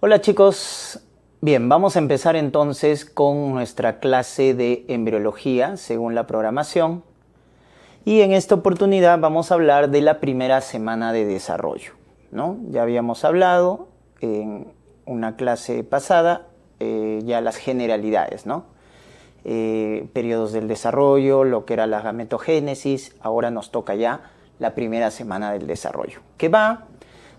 Hola chicos, bien, vamos a empezar entonces con nuestra clase de embriología según la programación y en esta oportunidad vamos a hablar de la primera semana de desarrollo, ¿no? Ya habíamos hablado en una clase pasada ya las generalidades, ¿no? Periodos del desarrollo, lo que era la gametogénesis, ahora nos toca ya la primera semana del desarrollo, que va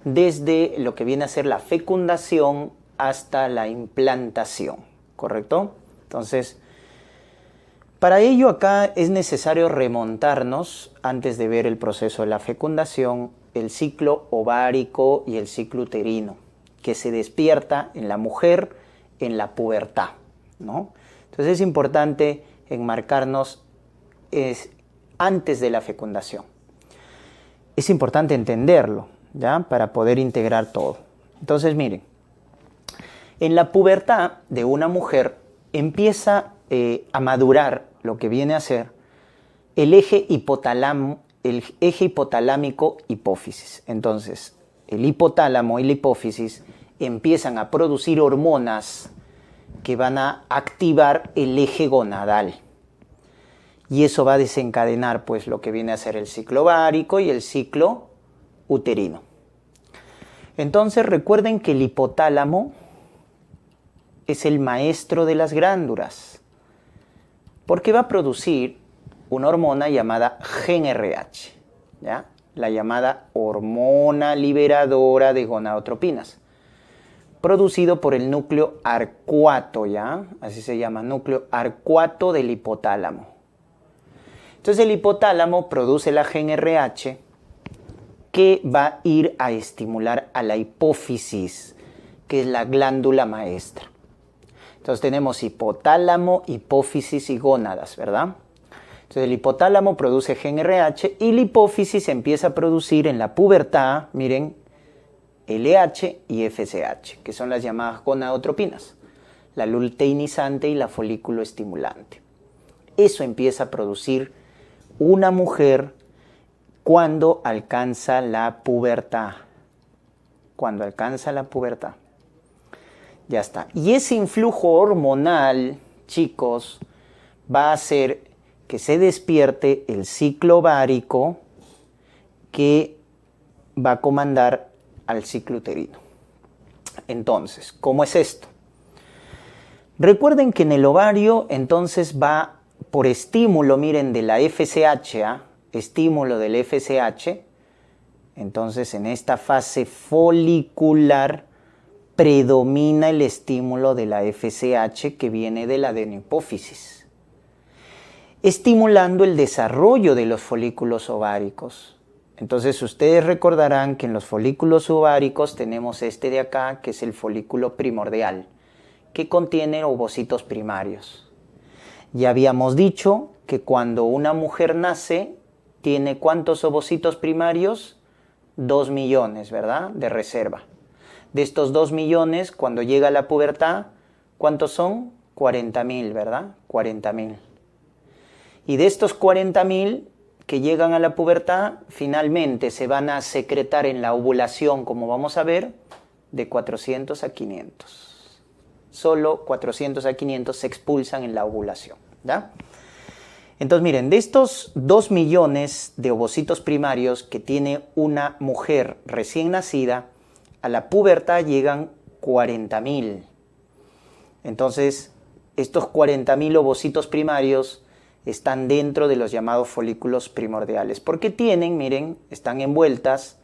desde lo que viene a ser la fecundación hasta la implantación, ¿correcto? Entonces, para ello acá es necesario remontarnos, antes de ver el proceso de la fecundación, el ciclo ovárico y el ciclo uterino, que se despierta en la mujer en la pubertad, ¿no? Entonces es importante enmarcarnos antes de la fecundación. Es importante entenderlo, ¿ya? Para poder integrar todo. Entonces, miren, en la pubertad de una mujer empieza a madurar lo que viene a ser el eje hipotalámico hipófisis. Entonces, el hipotálamo y la hipófisis empiezan a producir hormonas que van a activar el eje gonadal. Y eso va a desencadenar pues lo que viene a ser el ciclo ovárico y el ciclo uterino. Entonces recuerden que el hipotálamo es el maestro de las glándulas, porque va a producir una hormona llamada GnRH, ¿ya? La llamada hormona liberadora de gonadotropinas, producido por el núcleo arcuato, ¿ya? Así se llama, núcleo arcuato del hipotálamo. Entonces el hipotálamo produce la GnRH que va a ir a estimular a la hipófisis, que es la glándula maestra. Entonces tenemos hipotálamo, hipófisis y gónadas, ¿verdad? Entonces el hipotálamo produce GnRH y la hipófisis empieza a producir en la pubertad, miren, LH y FSH, que son las llamadas gonadotropinas, la luteinizante y la folículo estimulante. Eso empieza a producir una mujer cuando alcanza la pubertad. Cuando alcanza la pubertad. Ya está. Y ese influjo hormonal, chicos, va a hacer que se despierte el ciclo ovárico que va a comandar al ciclo uterino. Entonces, ¿cómo es esto? Recuerden que en el ovario entonces va por estímulo, miren, de la FSH, estímulo del FSH, entonces en esta fase folicular predomina el estímulo de la FSH que viene de la adenohipófisis, estimulando el desarrollo de los folículos ováricos. Entonces ustedes recordarán que en los folículos ováricos tenemos este de acá, que es el folículo primordial, que contiene ovocitos primarios. Ya habíamos dicho que cuando una mujer nace, tiene ¿cuántos ovocitos primarios? 2 millones, ¿verdad? De reserva. De estos 2 millones, cuando llega a la pubertad, ¿cuántos son? 40.000, ¿verdad? 40.000. Y de estos 40.000 que llegan a la pubertad, finalmente se van a secretar en la ovulación, como vamos a ver, de 400 a 500. Solo 400 a 500 se expulsan en la ovulación, ¿ya? Entonces, miren, de estos 2 millones de ovocitos primarios que tiene una mujer recién nacida, a la pubertad llegan 40.000. Entonces, estos 40.000 ovocitos primarios están dentro de los llamados folículos primordiales, porque tienen, miren, están envueltas,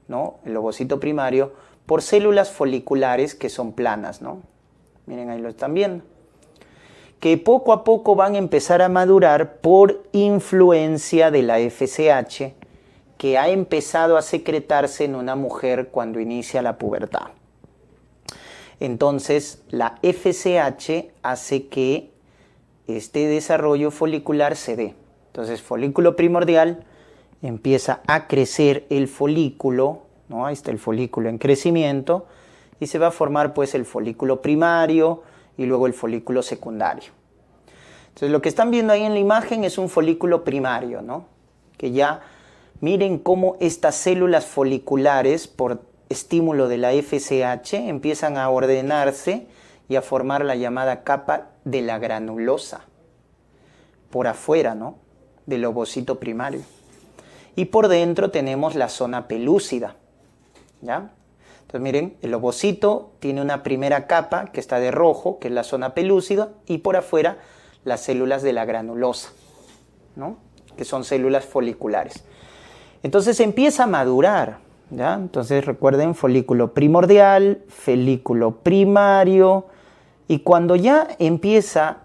¿no? El ovocito primario, por células foliculares que son planas, ¿no? Miren, ahí lo están viendo. Que poco a poco van a empezar a madurar por influencia de la FSH, que ha empezado a secretarse en una mujer cuando inicia la pubertad. Entonces, la FSH hace que este desarrollo folicular se dé. Entonces, folículo primordial, empieza a crecer el folículo, ¿no? Ahí está el folículo en crecimiento, y se va a formar pues el folículo primario y luego el folículo secundario. Entonces lo que están viendo ahí en la imagen es un folículo primario, ¿no? Que ya miren cómo estas células foliculares estímulo de la FSH, empiezan a ordenarse y a formar la llamada capa de la granulosa, por afuera, ¿no?, del ovocito primario. Y por dentro tenemos la zona pelúcida, ¿ya? Entonces miren, el ovocito tiene una primera capa que está de rojo, que es la zona pelúcida, y por afuera las células de la granulosa, ¿no?, que son células foliculares. Entonces empieza a madurar, ¿ya? Entonces recuerden, folículo primordial, folículo primario, y cuando ya empieza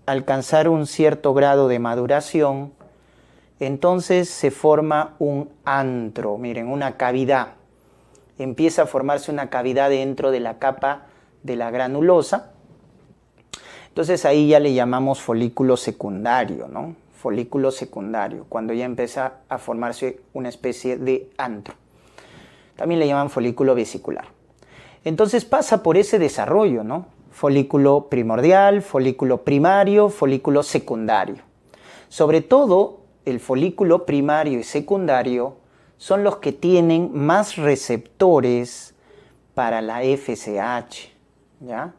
a alcanzar un cierto grado de maduración, entonces se forma un antro, miren, una cavidad. Empieza a formarse una cavidad dentro de la capa de la granulosa. Entonces ahí ya le llamamos folículo secundario, ¿no? Folículo secundario, cuando ya empieza a formarse una especie de antro. También le llaman folículo vesicular. Entonces pasa por ese desarrollo, ¿no? Folículo primordial, folículo primario, folículo secundario. Sobre todo, el folículo primario y secundario son los que tienen más receptores para la FSH, ¿ya?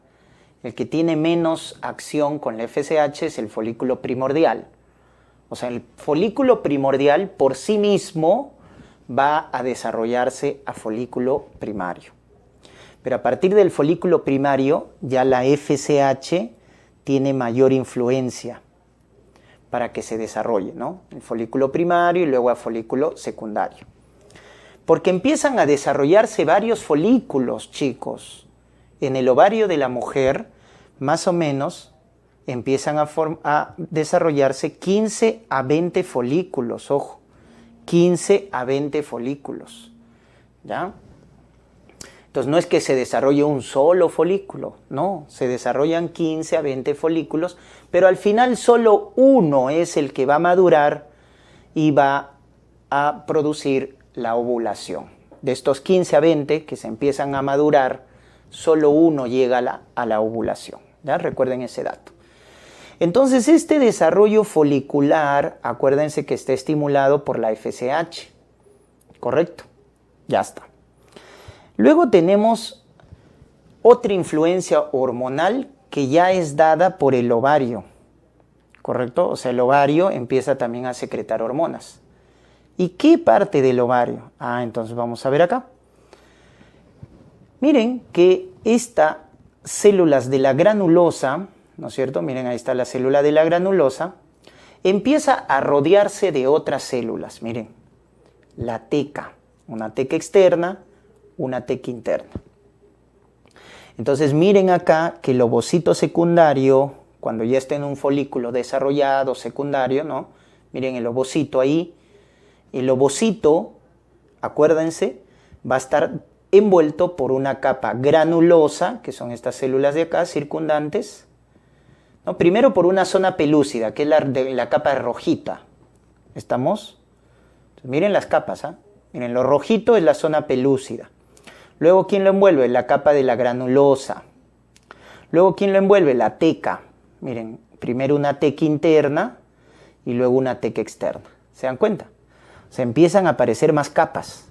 El que tiene menos acción con la FSH es el folículo primordial. O sea, el folículo primordial por sí mismo va a desarrollarse a folículo primario. Pero a partir del folículo primario ya la FSH tiene mayor influencia para que se desarrolle, ¿no? El folículo primario y luego a folículo secundario. Porque empiezan a desarrollarse varios folículos, chicos. En el ovario de la mujer, más o menos, empiezan a desarrollarse 15 a 20 folículos, ojo, 15 a 20 folículos, ¿ya? Entonces no es que se desarrolle un solo folículo, no, se desarrollan 15 a 20 folículos, pero al final solo uno es el que va a madurar y va a producir la ovulación. De estos 15 a 20 que se empiezan a madurar, solo uno llega a la ovulación, ¿ya? Recuerden ese dato. Entonces este desarrollo folicular, acuérdense que está estimulado por la FSH, ¿correcto? Ya está. Luego tenemos otra influencia hormonal que ya es dada por el ovario, ¿correcto? O sea, el ovario empieza también a secretar hormonas. ¿Y qué parte del ovario? Entonces vamos a ver acá. Miren que estas células de la granulosa, ¿no es cierto? Miren, ahí está la célula de la granulosa, empieza a rodearse de otras células. Miren, la teca, una teca externa, una teca interna. Entonces miren acá que el ovocito secundario, cuando ya está en un folículo desarrollado secundario, ¿no? Miren el ovocito ahí. El ovocito, acuérdense, va a estar envuelto por una capa granulosa, que son estas células de acá, circundantes, ¿no? Primero por una zona pelúcida, que es la capa rojita. ¿Estamos? Entonces, miren las capas, ¿ah? Miren, lo rojito es la zona pelúcida. Luego, ¿quién lo envuelve? La capa de la granulosa. Luego, ¿quién lo envuelve? La teca. Miren, primero una teca interna y luego una teca externa. ¿Se dan cuenta? Se empiezan a aparecer más capas.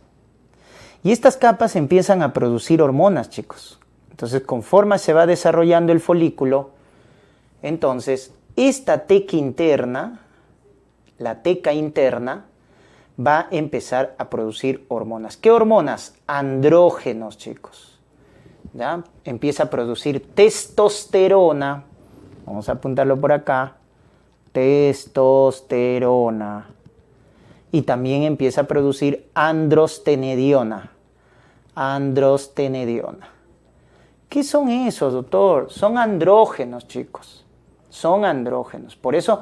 Y estas capas empiezan a producir hormonas, chicos. Entonces, conforme se va desarrollando el folículo, entonces, esta teca interna, la teca interna, va a empezar a producir hormonas. ¿Qué hormonas? Andrógenos, chicos. ¿Ya? Empieza a producir testosterona. Vamos a apuntarlo por acá. Testosterona. Y también empieza a producir androstenediona. Androstenediona. ¿Qué son esos, doctor? Son andrógenos, chicos. Son andrógenos. Por eso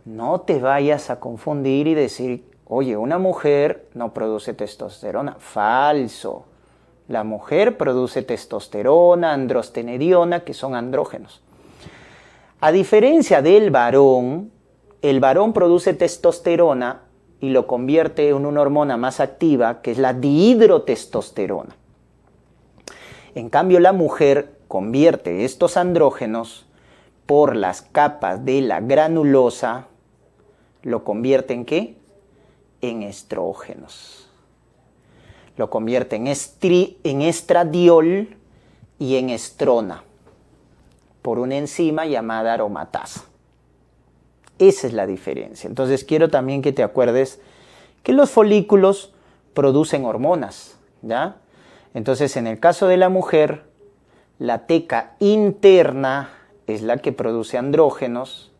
no te vayas a confundir y decir, oye, una mujer no produce testosterona. Falso. La mujer produce testosterona, androstenediona, que son andrógenos. A diferencia del varón, el varón produce testosterona y lo convierte en una hormona más activa, que es la dihidrotestosterona. En cambio, la mujer convierte estos andrógenos por las capas de la granulosa, lo convierte en ¿qué? En estrógenos. Lo convierte en estradiol y en estrona por una enzima llamada aromatasa. Esa es la diferencia. Entonces quiero también que te acuerdes que los folículos producen hormonas, ¿ya? Entonces en el caso de la mujer, la teca interna es la que produce andrógenos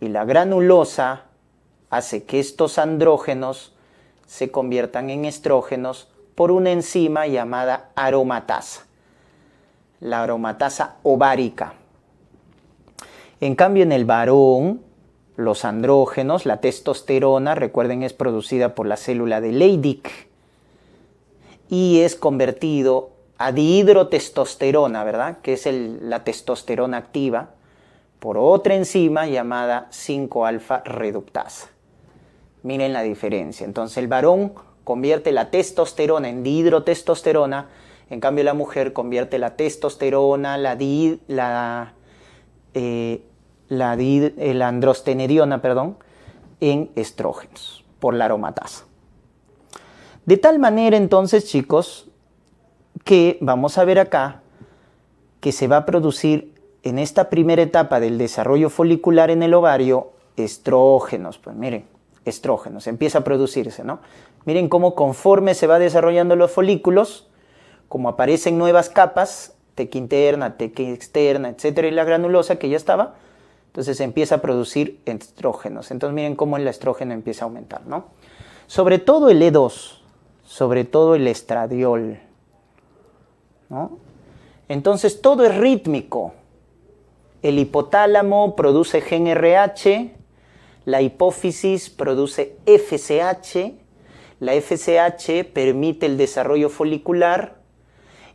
y la granulosa hace que estos andrógenos se conviertan en estrógenos por una enzima llamada aromatasa, la aromatasa ovárica. En cambio, en el varón, los andrógenos, la testosterona, recuerden, es producida por la célula de Leydig y es convertido a dihidrotestosterona, ¿verdad? Que es la testosterona activa, por otra enzima llamada 5-alfa reductasa. Miren la diferencia. Entonces el varón convierte la testosterona en dihidrotestosterona, en cambio la mujer convierte la testosterona, la androstenediona, en estrógenos por la aromatasa. De tal manera entonces, chicos, que vamos a ver acá que se va a producir en esta primera etapa del desarrollo folicular en el ovario estrógenos. Pues miren, estrógenos, empieza a producirse, ¿no? Miren cómo conforme se va desarrollando los folículos, como aparecen nuevas capas, teca interna, teca externa, etcétera, y la granulosa que ya estaba, entonces se empieza a producir estrógenos. Entonces miren cómo el estrógeno empieza a aumentar, ¿no? Sobre todo el E2, sobre todo el estradiol, ¿no? Entonces todo es rítmico. El hipotálamo produce gen RH, la hipófisis produce FSH, la FSH permite el desarrollo folicular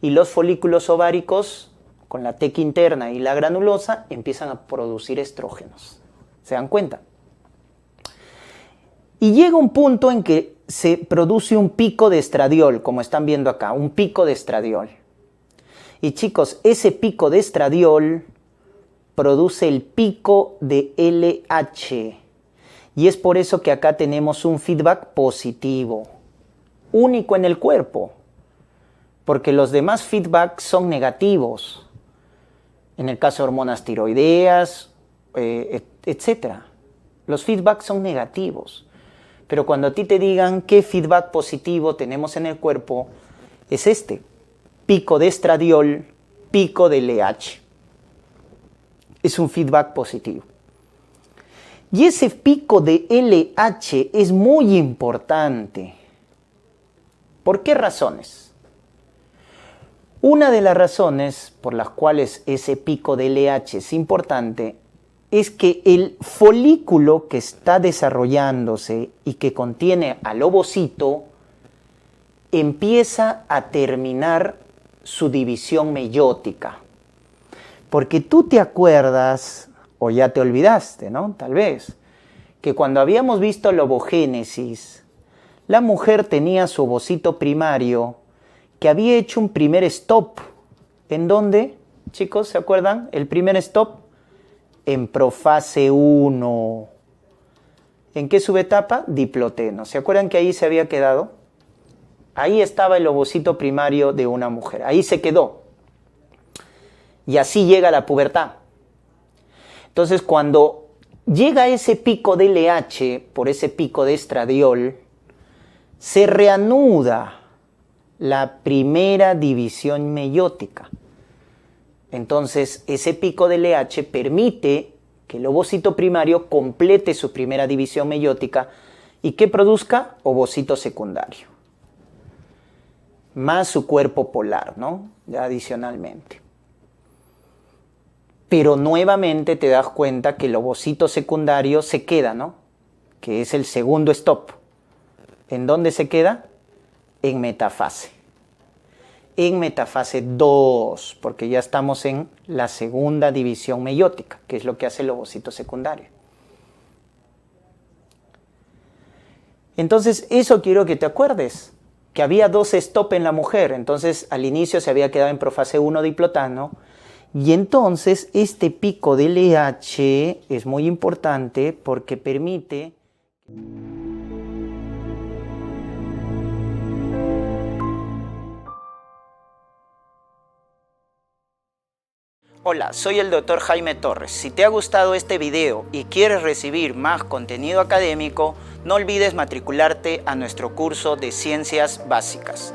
y los folículos ováricos, con la teca interna y la granulosa, empiezan a producir estrógenos. ¿Se dan cuenta? Y llega un punto en que se produce un pico de estradiol, como están viendo acá, un pico de estradiol. Y chicos, ese pico de estradiol produce el pico de LH. Y es por eso que acá tenemos un feedback positivo, único en el cuerpo, porque los demás feedbacks son negativos. En el caso de hormonas tiroideas, etc. Los feedbacks son negativos. Pero cuando a ti te digan qué feedback positivo tenemos en el cuerpo, es este: pico de estradiol, pico de LH. Es un feedback positivo. Y ese pico de LH es muy importante. ¿Por qué razones? Una de las razones por las cuales ese pico de LH es importante es que el folículo que está desarrollándose y que contiene al ovocito empieza a terminar su división meiótica. Porque tú te acuerdas, o ya te olvidaste, ¿no? Tal vez, que cuando habíamos visto la ovogénesis, la mujer tenía su ovocito primario que había hecho un primer stop. ¿En dónde, chicos? ¿Se acuerdan? El primer stop en profase 1. ¿En qué subetapa? Diploteno. ¿Se acuerdan que ahí se había quedado? Ahí estaba el ovocito primario de una mujer. Ahí se quedó. Y así llega la pubertad. Entonces, cuando llega ese pico de LH por ese pico de estradiol, se reanuda la primera división meiótica. Entonces, ese pico de LH permite que el ovocito primario complete su primera división meiótica y que produzca ovocito secundario, más su cuerpo polar, ¿no? Ya adicionalmente. Pero nuevamente te das cuenta que el ovocito secundario se queda, ¿no? Que es el segundo stop. ¿En dónde se queda? En metafase. En metafase 2, porque ya estamos en la segunda división meiótica, que es lo que hace el ovocito secundario. Entonces, eso quiero que te acuerdes, que había 2 stop en la mujer. Entonces, al inicio se había quedado en profase 1 diplotano, y entonces este pico de LH es muy importante porque permite Hola, soy el Dr. Jaime Torres. Si te ha gustado este video y quieres recibir más contenido académico, no olvides matricularte a nuestro curso de Ciencias Básicas.